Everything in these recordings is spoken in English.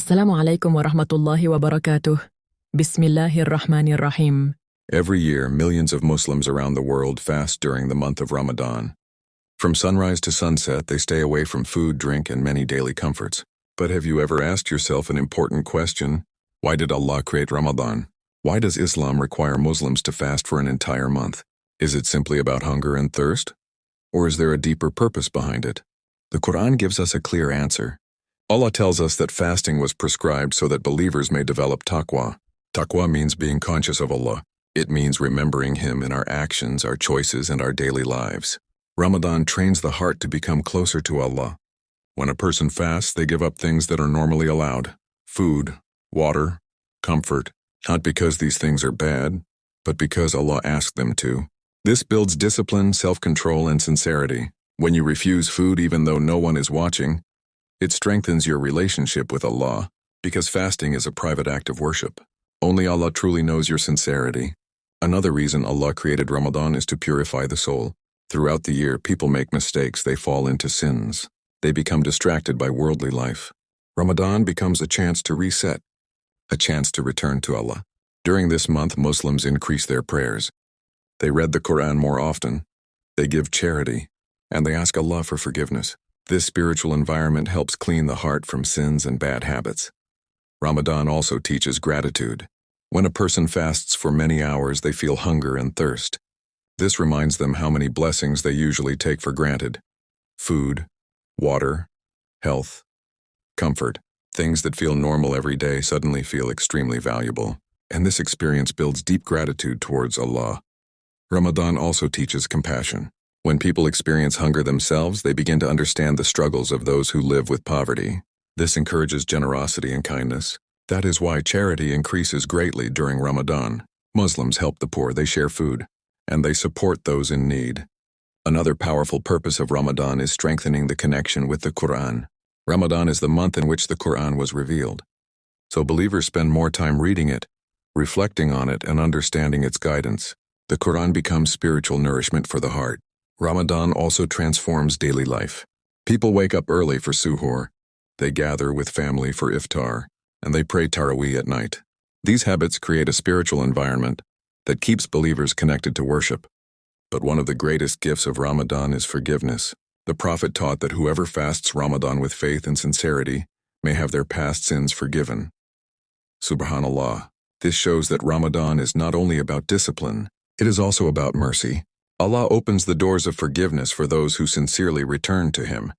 Assalamu alaikum wa rahmatullahi wa barakatuh. Bismillahir Rahmanir Rahim. Every year, millions of Muslims around the world fast during the month of Ramadan. From sunrise to sunset, they stay away from food, drink, and many daily comforts. But have you ever asked yourself an important question? Why did Allah create Ramadan? Why does Islam require Muslims to fast for an entire month? Is it simply about hunger and thirst? Or is there a deeper purpose behind it? The Quran gives us a clear answer. Allah tells us that fasting was prescribed so that believers may develop taqwa. Taqwa means being conscious of Allah. It means remembering Him in our actions, our choices, and our daily lives. Ramadan trains the heart to become closer to Allah. When a person fasts, they give up things that are normally allowed: food, water, comfort, not because these things are bad, but because Allah asked them to. This builds discipline, self-control, and sincerity. When you refuse food even though no one is watching, it strengthens your relationship with Allah, because fasting is a private act of worship. Only Allah truly knows your sincerity. Another reason Allah created Ramadan is to purify the soul. Throughout the year, people make mistakes, they fall into sins. They become distracted by worldly life. Ramadan becomes a chance to reset, a chance to return to Allah. During this month, Muslims increase their prayers. They read the Quran more often. They give charity, and they ask Allah for forgiveness. This spiritual environment helps clean the heart from sins and bad habits. Ramadan also teaches gratitude. When a person fasts for many hours, they feel hunger and thirst. This reminds them how many blessings they usually take for granted: food, water, health, comfort. Things that feel normal every day suddenly feel extremely valuable, and this experience builds deep gratitude towards Allah. Ramadan also teaches compassion. When people experience hunger themselves, they begin to understand the struggles of those who live with poverty. This encourages generosity and kindness. That is why charity increases greatly during Ramadan. Muslims help the poor, they share food, and they support those in need. Another powerful purpose of Ramadan is strengthening the connection with the Quran. Ramadan is the month in which the Quran was revealed. So believers spend more time reading it, reflecting on it, and understanding its guidance. The Quran becomes spiritual nourishment for the heart. Ramadan also transforms daily life. People wake up early for suhoor. They gather with family for iftar, and they pray Taraweeh at night. These habits create a spiritual environment that keeps believers connected to worship. But one of the greatest gifts of Ramadan is forgiveness. The Prophet taught that whoever fasts Ramadan with faith and sincerity may have their past sins forgiven. Subhanallah. This shows that Ramadan is not only about discipline, it is also about mercy. Allah opens the doors of forgiveness for those who sincerely return to Him.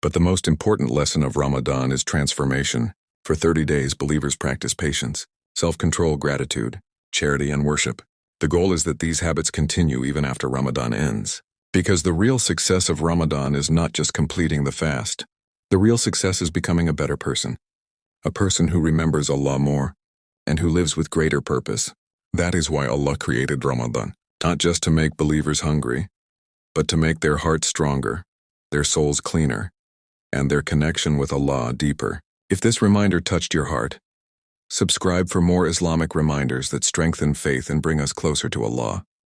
But the most important lesson of Ramadan is transformation. For 30 days, believers practice patience, self-control, gratitude, charity, and worship. The goal is that these habits continue even after Ramadan ends. Because the real success of Ramadan is not just completing the fast. The real success is becoming a better person. A person who remembers Allah more, and who lives with greater purpose. That is why Allah created Ramadan. Not just to make believers hungry, but to make their hearts stronger, their souls cleaner, and their connection with Allah deeper. If this reminder touched your heart, subscribe for more Islamic reminders that strengthen faith and bring us closer to Allah.